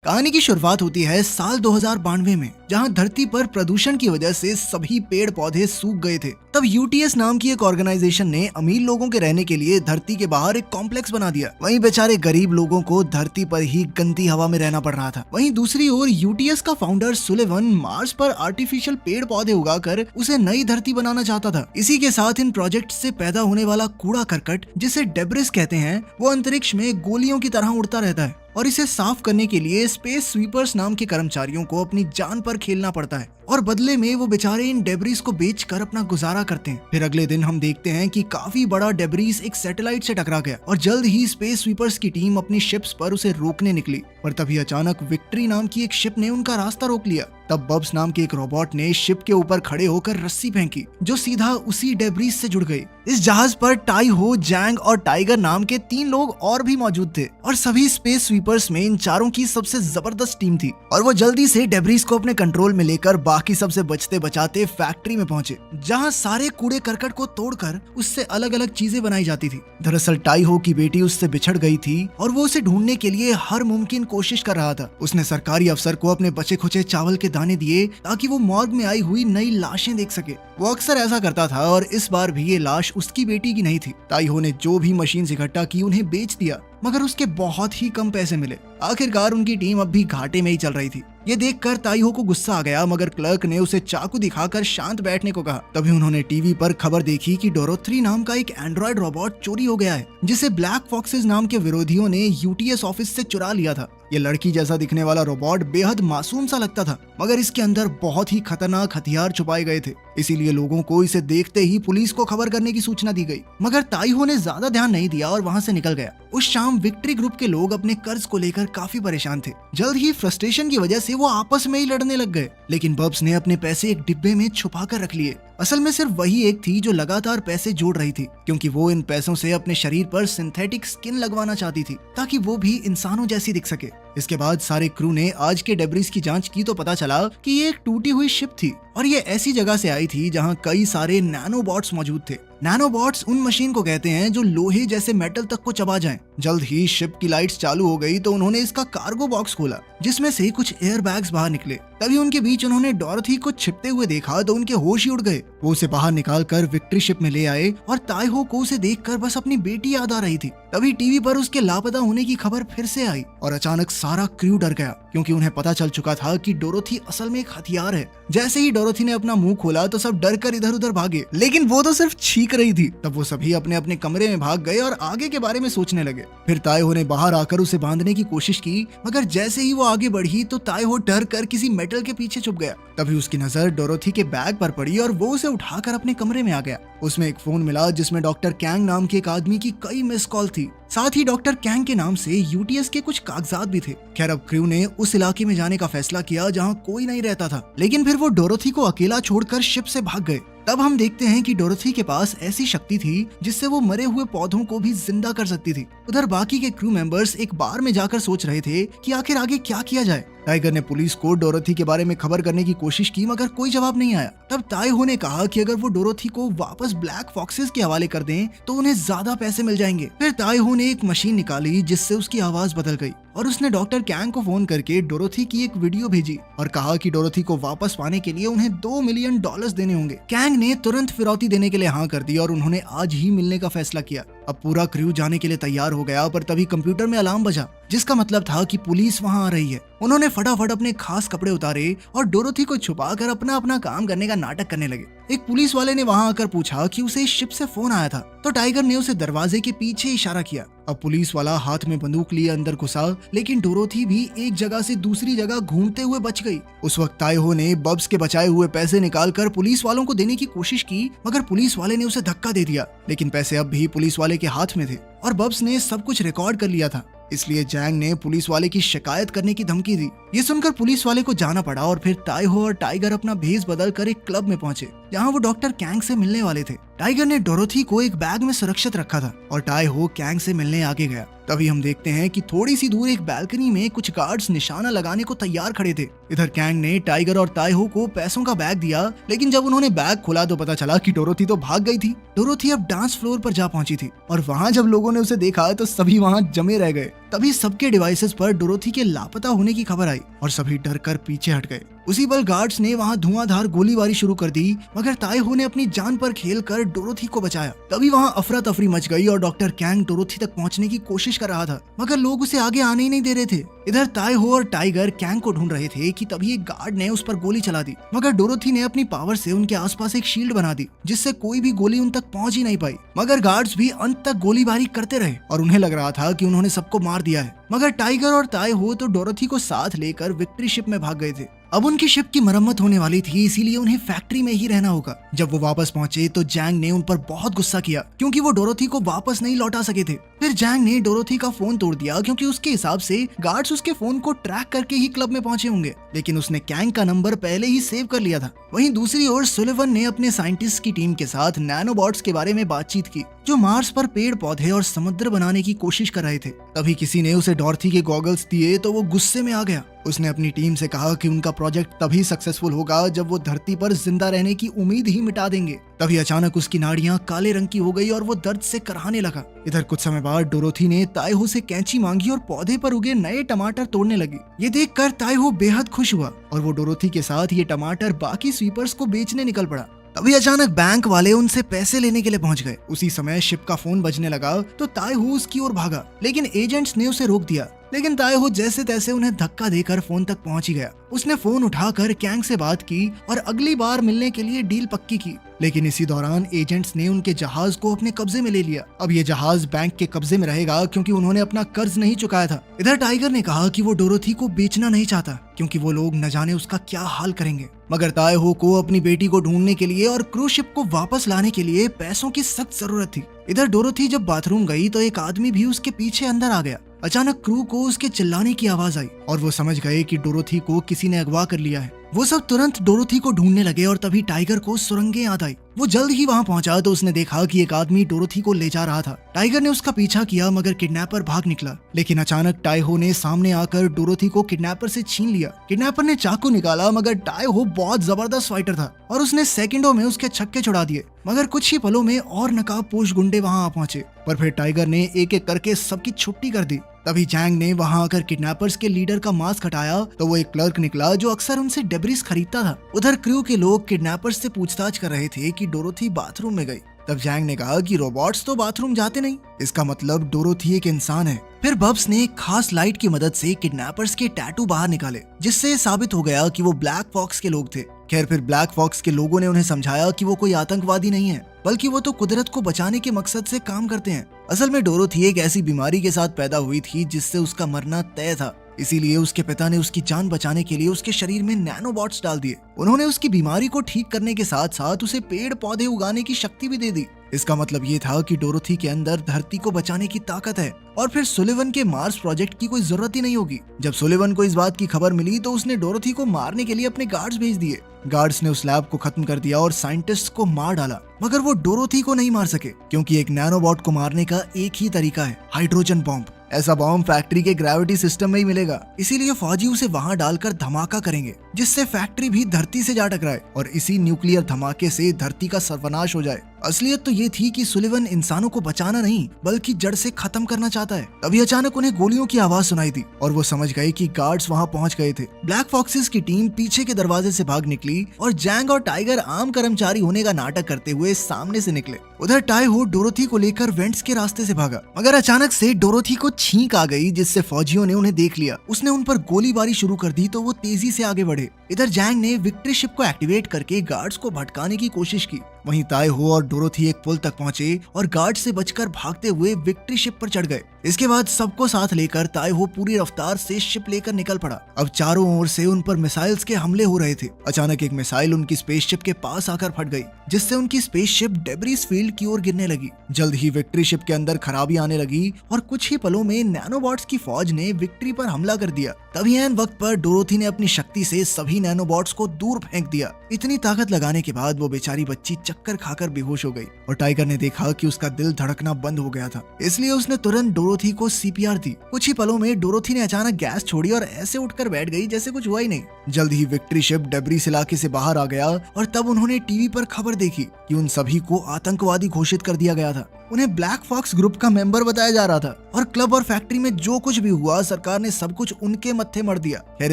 कहानी की शुरुआत होती है साल 2092 में, जहां धरती पर प्रदूषण की वजह से सभी पेड़ पौधे सूख गए थे। तब यूटीएस नाम की एक ऑर्गेनाइजेशन ने अमीर लोगों के रहने के लिए धरती के बाहर एक कॉम्प्लेक्स बना दिया। वहीं बेचारे गरीब लोगों को धरती पर ही गंदी हवा में रहना पड़ रहा था। वहीं दूसरी ओर यूटीएस का फाउंडर सुलेवन मार्स पर आर्टिफिशियल पेड़ पौधे उगाकर उसे नई धरती बनाना चाहता था। इसी के साथ इन प्रोजेक्ट से पैदा होने वाला कूड़ा करकट, जिसे डेब्रिस कहते हैं, वो अंतरिक्ष में गोलियों की तरह उड़ता रहता है और इसे साफ करने के लिए स्पेस स्वीपर्स नाम के कर्मचारियों को अपनी जान पर खेलना पड़ता है और बदले में वो बेचारे इन डेब्रिस को बेचकर अपना गुजारा करते हैं। फिर अगले दिन हम देखते हैं कि काफी बड़ा डेब्रिस एक सैटेलाइट से टकरा गया और जल्द ही स्पेस स्वीपर्स की टीम अपनी शिप्स पर उसे रोकने निकली, पर तभी अचानक विक्ट्री नाम की एक शिप ने उनका रास्ता रोक लिया। तब बब्स नाम के एक रोबोट ने शिप के ऊपर खड़े होकर रस्सी फेंकी जो सीधा उसी डेब्रिस से जुड़ गई। इस जहाज पर टाई हो, जैंग और टाइगर नाम के 3 लोग और भी मौजूद थे और सभी स्पेस स्वीपर्स में इन चारों की सबसे जबरदस्त टीम थी और वो जल्दी से डेब्रिस को अपने कंट्रोल में लेकर बाकी सबसे बचते बचाते फैक्ट्री में पहुंचे, जहां सारे कूड़े करकट को तोड़कर उससे अलग अलग चीजें बनाई जाती थी। दरअसल टाई हो की बेटी उससे बिछड़ गई थी और वो उसे ढूंढने के लिए हर मुमकिन कोशिश कर रहा था। उसने सरकारी अफसर को अपने बचे खुचे चावल के दाने दिए ताकि वो मॉर्ग में आई हुई नई लाशें देख सके। वो अक्सर ऐसा करता था और इस बार भी ये लाश उसकी बेटी की नहीं थी। टाई हो ने जो भी मशीन इकट्ठा की उन्हें बेच दिया, मगर उसके बहुत ही कम पैसे मिले। आखिरकार उनकी टीम अब भी घाटे में ही चल रही थी। ये देखकर ताईहो को गुस्सा आ गया, मगर क्लर्क ने उसे चाकू दिखाकर शांत बैठने को कहा। तभी उन्होंने टीवी पर खबर देखी कि डोरोथी नाम का एक एंड्रॉइड रोबोट चोरी हो गया है, जिसे ब्लैक फॉक्सेस नाम के विरोधियों ने यूटीएस ऑफिस से चुरा लिया था। ये लड़की जैसा दिखने वाला रोबोट बेहद मासूम सा लगता था, मगर इसके अंदर बहुत ही खतरनाक हथियार छुपाए गए थे। इसीलिए लोगों को इसे देखते ही पुलिस को खबर करने की सूचना दी गई, मगर ताईहो ने ज्यादा ध्यान नहीं दिया और वहां से निकल गया। उस शाम विक्ट्री ग्रुप के लोग अपने कर्ज को लेकर काफी परेशान थे। जल्द ही फ्रस्ट्रेशन की वजह से वो आपस में ही लड़ने लग गए, लेकिन बब्स ने अपने पैसे एक डिब्बे में छुपा कर रख लिए। असल में सिर्फ वही एक थी जो लगातार पैसे जोड़ रही थी, क्योंकि वो इन पैसों से अपने शरीर पर सिंथेटिक स्किन लगवाना चाहती थी ताकि वो भी इंसानों जैसी दिख सके। इसके बाद सारे क्रू ने आज के डेब्रिस की जांच की तो पता चला कि ये एक टूटी हुई शिप थी और ये ऐसी जगह से आई थी जहां कई सारे नैनोबॉट्स मौजूद थे। नैनोबॉट्स उन मशीन को कहते हैं जो लोहे जैसे मेटल तक को चबा जाएं। जल्द ही शिप की लाइट्स चालू हो गई तो उन्होंने इसका कार्गो बॉक्स खोला, जिसमें से कुछ एयर बैग्स बाहर निकले। तभी उनके बीच उन्होंने डोरोथी को छिपते हुए देखा तो उनके होश ही उड़ गए। वो उसे बाहर निकालकर विक्ट्री शिप में ले आए और ताईहो को उसे देखकर बस अपनी बेटी याद आ रही थी। तभी टीवी पर उसके लापता होने की खबर फिर से आई और अचानक सारा क्रू डर गया, क्योंकि उन्हें पता चल चुका था कि डोरोथी असल में एक हथियार है। जैसे ही डोरोथी ने अपना मुंह खोला तो सब डर कर इधर उधर भागे, लेकिन वो तो सिर्फ छींक रही थी। तब वो सभी अपने अपने कमरे में भाग गए और आगे के बारे में सोचने लगे। फिर ताईहो ने बाहर आकर उसे बांधने की कोशिश की, मगर जैसे ही वो आगे बढ़ी तो ताईहो डर कर किसी मेटल के पीछे छुप गया। तभी उसकी नजर डोरोथी के बैग पर पड़ी और वो उसे उठाकर अपने कमरे में आ गया। उसमें एक फोन मिला जिसमें डॉक्टर कैंग नाम के एक आदमी की कई मिस कॉल थी। साथ ही डॉक्टर कैंग के नाम से यूटीएस के कुछ कागजात भी थे। खैर अब क्रू ने उस इलाके में जाने का फैसला किया जहां कोई नहीं रहता था, लेकिन फिर वो डोरोथी को अकेला छोड़कर शिप से भाग गए। तब हम देखते हैं कि डोरोथी के पास ऐसी शक्ति थी जिससे वो मरे हुए पौधों को भी जिंदा कर सकती थी। उधर बाकी के क्रू मेंबर्स एक बार में जाकर सोच रहे थे कि आखिर आगे क्या किया जाए। टाइगर ने पुलिस को डोरोथी के बारे में खबर करने की कोशिश की, मगर कोई जवाब नहीं आया। तब ताईहो ने कहा कि अगर वो डोरोथी को वापस ब्लैक फॉक्सेस के हवाले कर दें तो उन्हें ज्यादा पैसे मिल जाएंगे। फिर ताईहो ने एक मशीन निकाली जिससे उसकी आवाज बदल गई और उसने डॉक्टर कैंग को फोन करके डोरोथी की एक वीडियो भेजी और कहा कि डोरोथी को वापस पाने के लिए उन्हें $2 मिलियन देने होंगे। कैंग ने तुरंत फिरौती देने के लिए हाँ कर दी और उन्होंने आज ही मिलने का फैसला किया। अब पूरा क्रू जाने के लिए तैयार हो गया, पर तभी कंप्यूटर में अलार्म बजा, जिसका मतलब था कि पुलिस वहां आ रही है। उन्होंने फटाफट अपने खास कपड़े उतारे और डोरोथी को छुपाकर अपना अपना काम करने का नाटक करने लगे। एक पुलिस वाले ने वहां आकर पूछा कि उसे इस शिप से फोन आया था, तो टाइगर ने उसे दरवाजे के पीछे इशारा किया। अब पुलिस वाला हाथ में बंदूक लिए अंदर घुसा, लेकिन डोरोथी भी एक जगह से दूसरी जगह घूमते हुए बच गई। उस वक्त ताईहो ने बब्स के बचाए हुए पैसे निकालकर पुलिस वालों को देने की कोशिश की, मगर पुलिस वाले ने उसे धक्का दे दिया। लेकिन पैसे अब भी पुलिस वाले के हाथ में थे और बब्स ने सब कुछ रिकॉर्ड कर लिया था, इसलिए जैंग ने पुलिस वाले की शिकायत करने की धमकी दी। ये सुनकर पुलिस वाले को जाना पड़ा और फिर ताईहो और टाइगर अपना भेष बदल कर एक क्लब में पहुंचे, जहां वो डॉक्टर कैंग से मिलने वाले थे। टाइगर ने डोरोथी को एक बैग में सुरक्षित रखा था और ताईहो कैंग से मिलने आगे गया। तभी हम देखते हैं कि थोड़ी सी दूर एक बालकनी में कुछ गार्ड्स निशाना लगाने को तैयार खड़े थे। इधर कैंग ने टाइगर और ताईहो को पैसों का बैग दिया, लेकिन जब उन्होंने बैग खोला तो पता चला कि डोरोथी तो भाग गई थी। डोरोथी अब डांस फ्लोर पर जा पहुंची थी और वहां जब लोगों ने उसे देखा तो सभी वहां जमे रह गए। तभी सबके डिवाइसेस पर डोरोथी के लापता होने की खबर आई और सभी डर कर पीछे हट गए। उसी पल गार्ड्स ने वहां धुआंधार गोलीबारी शुरू कर दी, मगर ताइहो ने अपनी जान पर खेलकर डोरोथी को बचाया। तभी वहां अफरा तफरी मच गई और डॉक्टर कैंग डोरोथी तक पहुंचने की कोशिश कर रहा था, मगर लोग उसे आगे आने ही नहीं दे रहे थे। इधर ताइहो और टाइगर कैंग को ढूंढ रहे थे कि तभी एक गार्ड ने उस पर गोली चला दी, मगर डोरोथी ने अपनी पावर से उनके आसपास एक शील्ड बना दी, जिससे कोई भी गोली उन तक पहुंच ही नहीं पाई। मगर गार्ड्स भी अंत तक गोलीबारी करते रहे और उन्हें लग रहा था कि उन्होंने सबको मार दिया है। मगर टाइगर और ताइहो तो डोरोथी को साथ लेकर विक्ट्री शिप में भाग गए थे। अब उनकी शिप की मरम्मत होने वाली थी, इसीलिए उन्हें फैक्ट्री में ही रहना होगा। जब वो वापस पहुंचे तो जैंग ने उन पर बहुत गुस्सा किया, क्योंकि वो डोरोथी को वापस नहीं लौटा सके थे। फिर जैंग ने डोरोथी का फोन तोड़ दिया, क्योंकि उसके हिसाब से गार्ड्स उसके फोन को ट्रैक करके ही क्लब में पहुंचे होंगे, लेकिन उसने कैंग का नंबर पहले ही सेव कर लिया था। वहीं दूसरी ओर सुलिवन ने अपने साइंटिस्ट की टीम के साथ नैनोबॉट्स के बारे में बातचीत की, जो मार्स पर पेड़ पौधे और समुद्र बनाने की कोशिश कर रहे थे। तभी किसी ने उसे डॉर्थी के गॉगल्स दिए तो वो गुस्से में आ गया। उसने अपनी टीम से कहा कि उनका प्रोजेक्ट तभी सक्सेसफुल होगा जब वो धरती पर जिंदा रहने की उम्मीद ही मिटा देंगे। तभी अचानक उसकी नाड़ियां काले रंग की हो गई और वो दर्द से कराहने लगा। इधर कुछ समय बाद डोरोथी ने ताइहो से कैंची मांगी और पौधे पर उगे नए टमाटर तोड़ने लगी। ये देखकर ताइहो बेहद खुश हुआ और वो डोरोथी के साथ ये टमाटर बाकी स्वीपर्स को बेचने निकल पड़ा। तभी अचानक बैंक वाले उनसे पैसे लेने के लिए पहुंच गए। उसी समय शिप का फोन बजने लगा तो ताइहो उसकी ओर भागा, लेकिन एजेंट्स ने उसे रोक दिया। लेकिन ताइहो जैसे तैसे उन्हें धक्का देकर फोन तक पहुंच ही गया। उसने फोन उठाकर कैंग से बात की और अगली बार मिलने के लिए डील पक्की की। लेकिन इसी दौरान एजेंट्स ने उनके जहाज को अपने कब्जे में ले लिया। अब ये जहाज बैंक के कब्जे में रहेगा, क्योंकि उन्होंने अपना कर्ज नहीं चुकाया था। इधर टाइगर ने कहा कि वो डोरोथी को बेचना नहीं चाहता, क्योंकि वो लोग न जाने उसका क्या हाल करेंगे। मगर ताइहो को अपनी बेटी को ढूंढने के लिए और क्रूज शिप को वापस लाने के लिए पैसों की सख्त जरूरत थी। इधर डोरोथी जब बाथरूम गई तो एक आदमी भी उसके पीछे अंदर आ गया। अचानक क्रू को उसके चिल्लाने की आवाज आई और वो समझ गए कि डोरोथी को किसी ने अगवा कर लिया है। वो सब तुरंत डोरोथी को ढूंढने लगे और तभी टाइगर को सुरंगें याद आई। वो जल्द ही वहां पहुंचा तो उसने देखा कि एक आदमी डोरोथी को ले जा रहा था। टाइगर ने उसका पीछा किया, मगर किडनैपर भाग निकला। लेकिन अचानक टाइहो ने सामने आकर डोरोथी को किडनैपर से छीन लिया। किडनैपर ने चाकू निकाला, मगर टाइहो बहुत जबरदस्त फाइटर था और उसने सेकंडों में उसके छक्के छुड़ा दिए। मगर कुछ ही पलों में और नकाबपोश गुंडे वहां आ पहुंचे, पर फिर टाइगर ने एक एक करके सबकी छुट्टी कर दी। तभी जैंग ने वहां आकर किडनैपर्स के लीडर का मास्क हटाया तो वो एक क्लर्क निकला जो अक्सर उनसे डेब्रिस खरीदता था। उधर क्रू के लोग किडनैपर्स से पूछताछ कर रहे थे कि डोरोथी बाथरूम में गई। तब जैंग ने कहा कि रोबोट्स तो बाथरूम जाते नहीं, इसका मतलब डोरोथी एक इंसान है। फिर बब्स ने एक खास लाइट की मदद से किडनैपर्स के टैटू बाहर निकाले, जिससे साबित हो गया कि वो ब्लैक फॉक्स के लोग थे। खैर फिर ब्लैक फॉक्स के लोगों ने उन्हें समझाया कि वो कोई आतंकवादी नहीं है, बल्कि वो तो कुदरत को बचाने के मकसद से काम करते हैं। असल में डोरोथी एक ऐसी बीमारी के साथ पैदा हुई थी जिससे उसका मरना तय था। इसीलिए उसके पिता ने उसकी जान बचाने के लिए उसके शरीर में नैनोबॉट्स डाल दिए। उन्होंने उसकी बीमारी को ठीक करने के साथ साथ उसे पेड़ पौधे उगाने की शक्ति भी दे दी। इसका मतलब ये था कि डोरोथी के अंदर धरती को बचाने की ताकत है और फिर सुलिवन के मार्स प्रोजेक्ट की कोई जरूरत ही नहीं होगी। जब सुलिवन को इस बात की खबर मिली तो उसने डोरोथी को मारने के लिए अपने गार्ड्स भेज दिए। गार्ड्स ने उस लैब को खत्म कर दिया और साइंटिस्ट को मार डाला, मगर वो डोरोथी को नहीं मार सके, क्योंकि एक नैनोबॉट को मारने का एक ही तरीका है, हाइड्रोजन बॉम्ब। ऐसा बॉम्ब फैक्ट्री के ग्रेविटी सिस्टम में ही मिलेगा, इसीलिए फौजी उसे वहां डालकर धमाका करेंगे, जिससे फैक्ट्री भी धरती से जा टकराए और इसी न्यूक्लियर धमाके से धरती का सर्वनाश हो जाए। असलियत तो ये थी कि सुलिवन इंसानों को बचाना नहीं, बल्कि जड़ से खत्म करना चाहता है। तभी अचानक उन्हें गोलियों की आवाज सुनाई दी और वो समझ गए कि गार्ड्स वहां पहुंच गए थे। ब्लैक फॉक्सेस की टीम पीछे के दरवाजे से भाग निकली और जैंग और टाइगर आम कर्मचारी होने का नाटक करते हुए सामने से निकले। उधर टाइहो डोरोथी को लेकर वेंट्स के रास्ते से भागा, मगर अचानक से डोरोथी को छींक आ गई, जिससे फौजियों ने उन्हें देख लिया। उसने उन पर गोलीबारी शुरू कर दी तो वो तेजी से आगे बढ़े। इधर जैंग ने विक्ट्री शिप को एक्टिवेट करके गार्ड्स को भटकाने की कोशिश की। वहीं ताइहो और डोरोथी एक पुल तक पहुंचे और गार्ड से बचकर भागते हुए विक्ट्री शिप पर चढ़ गए। इसके बाद सबको साथ लेकर ताइहो पूरी रफ्तार से शिप लेकर निकल पड़ा। अब चारों ओर से उन पर मिसाइल्स के हमले हो रहे थे। अचानक एक मिसाइल उनकी स्पेसशिप के पास आकर फट गई, जिससे उनकी स्पेसशिप डेब्रिस फील्ड की ओर गिरने लगी। जल्द ही विक्ट्री शिप के अंदर खराबी आने लगी और कुछ ही पलों में नैनोबॉट्स की फौज ने विक्ट्री पर हमला कर दिया। तभी ऐन वक्त पर डोरोथी ने अपनी शक्ति से सभी नैनोबॉट्स को दूर फेंक दिया। इतनी ताकत लगाने के बाद वो बेचारी बच्ची चक्कर खाकर बेहोश हो गई और टाइगर ने देखा कि उसका दिल धड़कना बंद हो गया था, इसलिए उसने तुरंत डोरोथी को सीपीआर दी। कुछ ही पलों में डोरोथी ने अचानक गैस छोड़ी और ऐसे उठकर बैठ गई जैसे कुछ हुआ ही नहीं। जल्द ही विक्ट्री शिप डेब्रिस इलाके से बाहर आ गया और तब उन्होंने टीवी पर खबर देखी कि उन सभी को आतंकवादी घोषित कर दिया गया था। उन्हें ब्लैक फॉक्स ग्रुप का मेंबर बताया जा रहा था और क्लब और फैक्ट्री में जो कुछ भी हुआ सरकार ने सब कुछ उनके मत्थे मर दिया। खैर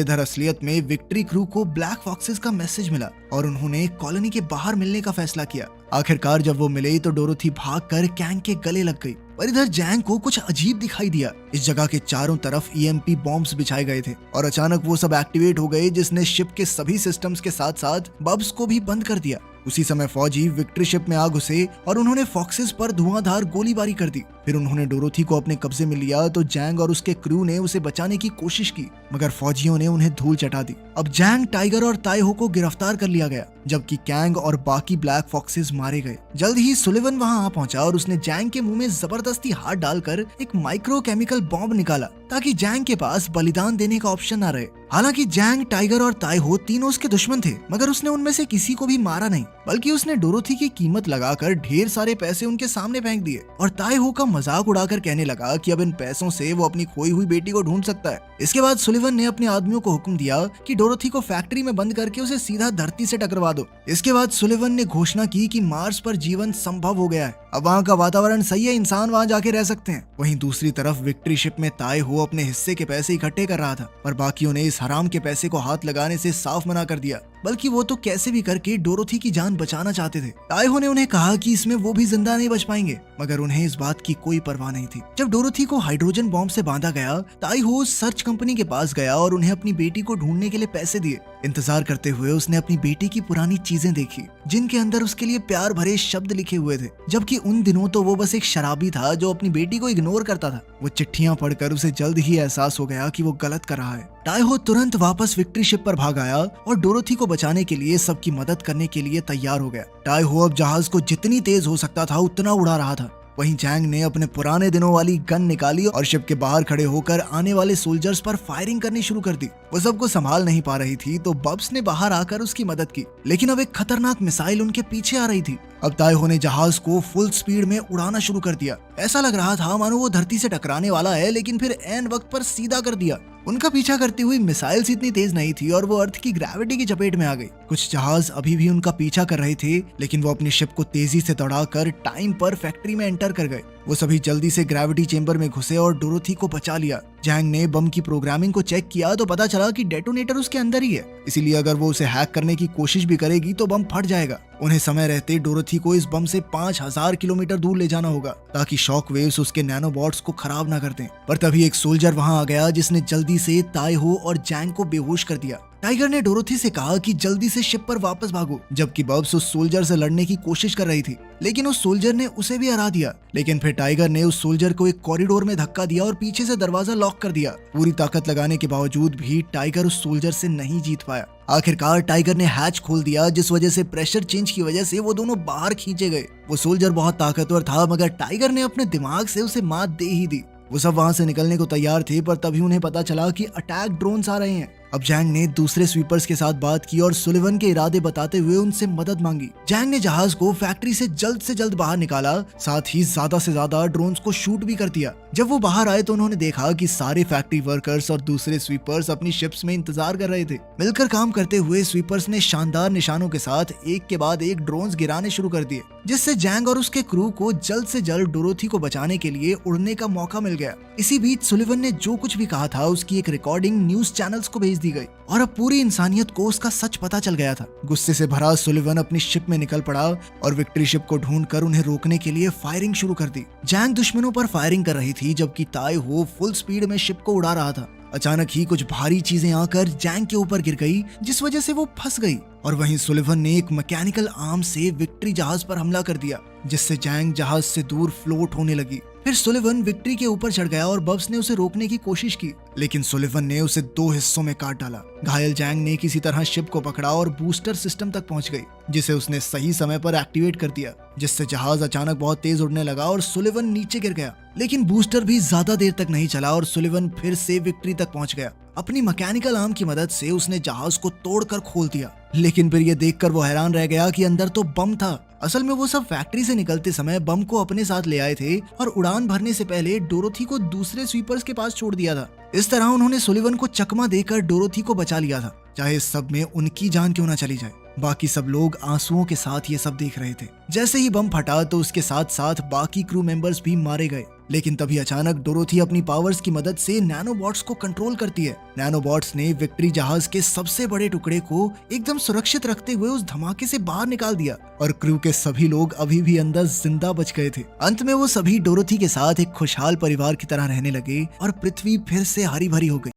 इधर असलियत में विक्ट्री क्रू को ब्लैक फॉक्सेस का मैसेज मिला और उन्होंने कॉलोनी के बाहर मिलने का फैसला किया। आखिरकार जब वो मिले तो डोरोथी भागकर कैंग के गले लग गई। पर इधर जैंग को कुछ अजीब दिखाई दिया। इस जगह के चारों तरफ ईएमपी बॉम्ब्स बिछाए गए थे और अचानक वो सब एक्टिवेट हो गए, जिसने शिप के सभी सिस्टम्स के साथ साथ बब्स को भी बंद कर दिया। उसी समय फौजी विक्ट्री शिप में आ घुसे और उन्होंने फॉक्सेस पर धुआंधार गोलीबारी कर दी। फिर उन्होंने डोरोथी को अपने कब्जे में लिया तो जैंग और उसके क्रू ने उसे बचाने की कोशिश की, मगर फौजियों ने उन्हें धूल चटा दी। अब जैंग, टाइगर और ताइहो को गिरफ्तार कर लिया गया, जबकि कैंग और बाकी ब्लैक फॉक्सेस मारे गए। जल्द ही सुलिवन वहां आ पहुंचा और उसने जैंग के मुंह में जबरदस्ती हाथ डालकर एक माइक्रो केमिकल बॉम्ब निकाला ताकि जैंग के पास बलिदान देने का ऑप्शन ना रहे। हालांकि जैंग, टाइगर और ताइहो तीनों उसके दुश्मन थे, मगर उसने उनमें से किसी को भी मारा नहीं, बल्कि उसने डोरोथी की कीमत लगाकर ढेर सारे पैसे उनके सामने फेंक दिए और ताइहो का मजाक उड़ाकर कहने लगा कि अब इन पैसों से वो अपनी खोई हुई बेटी को ढूंढ सकता है। इसके बाद सुलिवन ने अपने आदमियों को हुक्म दिया कि डोरोथी को फैक्ट्री में बंद करके उसे सीधा धरती से टकरवा दो। इसके बाद सुलिवन ने घोषणा की कि मार्स पर जीवन संभव हो गया है, अब वहाँ का वातावरण सही है, इंसान वहाँ जाके रह सकते हैं। वहीं दूसरी तरफ विक्ट्री शिप में ताइहो अपने हिस्से के पैसे इकट्ठे कर रहा था, पर बाकियों ने इस हराम के पैसे को हाथ लगाने से साफ मना कर दिया, बल्कि वो तो कैसे भी करके डोरोथी की जान बचाना चाहते थे। ताइहो ने उन्हें कहा कि इसमें वो भी जिंदा नहीं बच पाएंगे, मगर उन्हें इस बात की कोई परवाह नहीं थी। जब डोरोथी को हाइड्रोजन बॉम्ब से बांधा गया, ताइहो सर्च कंपनी के पास गया और उन्हें अपनी बेटी को ढूंढने के लिए पैसे दिए। इंतजार करते हुए उसने अपनी बेटी की पुरानी चीजें देखी, जिनके अंदर उसके लिए प्यार भरे शब्द लिखे हुए थे, जबकि उन दिनों तो वो बस एक शराबी था जो अपनी बेटी को इग्नोर करता था। वो चिट्ठियां पढ़कर उसे जल्द ही एहसास हो गया कि वो गलत कर रहा है। ताइहो तुरंत वापस विक्ट्री शिप पर भाग आया और डोरोथी को बचाने के लिए सबकी मदद करने के लिए तैयार हो गया। ताइहो अब जहाज को जितनी तेज हो सकता था उतना उड़ा रहा था। वहीं जैंग ने अपने पुराने दिनों वाली गन निकाली और शिप के बाहर खड़े होकर आने वाले सोल्जर्स पर फायरिंग करनी शुरू कर दी। वो सबको संभाल नहीं पा रही थी तो बब्स ने बाहर आकर उसकी मदद की, लेकिन अब एक खतरनाक मिसाइल उनके पीछे आ रही थी। अब ताइहो ने जहाज को फुल स्पीड में उड़ाना शुरू कर दिया। ऐसा लग रहा था मानो वो धरती से टकराने वाला है, लेकिन फिर ऐन वक्त पर सीधा कर दिया। उनका पीछा करती हुई मिसाइल्स इतनी तेज नहीं थी और वो अर्थ की ग्रेविटी की चपेट में आ गई। कुछ जहाज अभी भी उनका पीछा कर रहे थे, लेकिन वो अपनी शिप को तेजी से दौड़ाकर टाइम पर फैक्ट्री में एंटर कर गए। वो सभी जल्दी से ग्रेविटी चेंबर में घुसे और डोरोथी को बचा लिया। जैंग ने बम की प्रोग्रामिंग को चेक किया तो पता चला कि डेटोनेटर उसके अंदर ही है, इसीलिए अगर वो उसे हैक करने की कोशिश भी करेगी तो बम फट जाएगा। उन्हें समय रहते डोरोथी को इस बम से 5000 किलोमीटर दूर ले जाना होगा ताकि शॉक वेव्स उसके नैनोबॉट्स को खराब ना कर दें। पर तभी एक सोल्जर वहां आ गया जिसने जल्दी से ताइहो और जैंग को बेहोश कर दिया। टाइगर ने डोरोथी से कहा कि जल्दी से शिप पर वापस भागो, जबकि बब्स उस सोल्जर से लड़ने की कोशिश कर रही थी, लेकिन उस सोल्जर ने उसे भी हरा दिया। लेकिन फिर टाइगर ने उस सोल्जर को एक कॉरिडोर में धक्का दिया और पीछे से दरवाजा लॉक कर दिया। पूरी ताकत लगाने के बावजूद भी टाइगर उस सोल्जर से नहीं जीत पाया। आखिरकार टाइगर ने हैच खोल दिया, जिस वजह से प्रेशर चेंज की वजह से वो दोनों बाहर खींचे गए। वो सोल्जर बहुत ताकतवर था, मगर टाइगर ने अपने दिमाग से उसे मात दे ही दी। वो सब वहां से निकलने को तैयार थे, पर तभी उन्हें पता चला कि अटैक ड्रोन्स आ रहे हैं। अब जैंग ने दूसरे स्वीपर्स के साथ बात की और सुलिवन के इरादे बताते हुए उनसे मदद मांगी। जैंग ने जहाज को फैक्ट्री से जल्द बाहर निकाला, साथ ही ज्यादा से ज्यादा ड्रोन्स को शूट भी कर दिया। जब वो बाहर आए तो उन्होंने देखा कि सारे फैक्ट्री वर्कर्स और दूसरे स्वीपर्स अपनी शिप्स में इंतजार कर रहे थे। मिलकर काम करते हुए स्वीपर्स ने शानदार निशानों के साथ एक के बाद एक ड्रोन्स गिराने शुरू कर दिए, जिससे जैंग और उसके क्रू को जल्द से जल्द डोरोथी को बचाने के लिए उड़ने का मौका मिल गया। इसी बीच सुलिवन ने जो कुछ भी कहा था उसकी एक रिकॉर्डिंग न्यूज चैनल्स को भेज दी गई और अब पूरी इंसानियत को उसका सच पता चल गया था। गुस्से से भरा सुलिवन अपनी शिप में निकल पड़ा और विक्ट्री शिप को ढूंढकर उन्हें रोकने के लिए फायरिंग शुरू कर दी। जैंग दुश्मनों पर फायरिंग कर रही थी, जबकि ताइहो फुल स्पीड में शिप को उड़ा रहा था। अचानक ही कुछ भारी चीजें आकर जैंग के ऊपर गिर गई, जिस वजह से वो फंस गई और वहीं सुलिवन ने एक मैकेनिकल आर्म से विक्ट्री जहाज पर हमला कर दिया, जिससे जैंग जहाज से दूर फ्लोट होने लगी। फिर सुलिवन विक्ट्री के ऊपर चढ़ गया और बब्स ने उसे रोकने की कोशिश की, लेकिन सुलिवन ने उसे 2 हिस्सों में काट डाला। घायल जैंग ने किसी तरह शिप को पकड़ा और बूस्टर सिस्टम तक पहुंच गई, जिसे उसने सही समय पर एक्टिवेट कर दिया, जिससे जहाज अचानक बहुत तेज उड़ने लगा और सुलिवन नीचे गिर गया। लेकिन बूस्टर भी ज्यादा देर तक नहीं चला और सुलिवन फिर से विक्ट्री तक पहुंच गया। अपनी मैकेनिकल आर्म की मदद से उसने जहाज को तोड़कर खोल दिया, लेकिन फिर यह देखकर वो हैरान रह गया कि अंदर तो बम था। असल में वो सब फैक्ट्री से निकलते समय बम को अपने साथ ले आए थे और उड़ान भरने से पहले डोरोथी को दूसरे स्वीपर्स के पास छोड़ दिया था। इस तरह उन्होंने सुलिवन को चकमा देकर डोरोथी को बचा लिया था, चाहे इस सब में उनकी जान क्यों ना चली जाए। बाकी सब लोग आंसुओं के साथ ये सब देख रहे थे। जैसे ही बम फटा तो उसके साथ साथ बाकी क्रू मेंबर्स भी मारे गए, लेकिन तभी अचानक डोरोथी अपनी पावर्स की मदद से नैनोबॉट्स को कंट्रोल करती है। नैनोबॉट्स ने विक्ट्री जहाज के सबसे बड़े टुकड़े को एकदम सुरक्षित रखते हुए उस धमाके से बाहर निकाल दिया और क्रू के सभी लोग अभी भी अंदर जिंदा बच गए थे। अंत में वो सभी डोरोथी के साथ एक खुशहाल परिवार की तरह रहने लगे और पृथ्वी फिर से हरी भरी हो गई।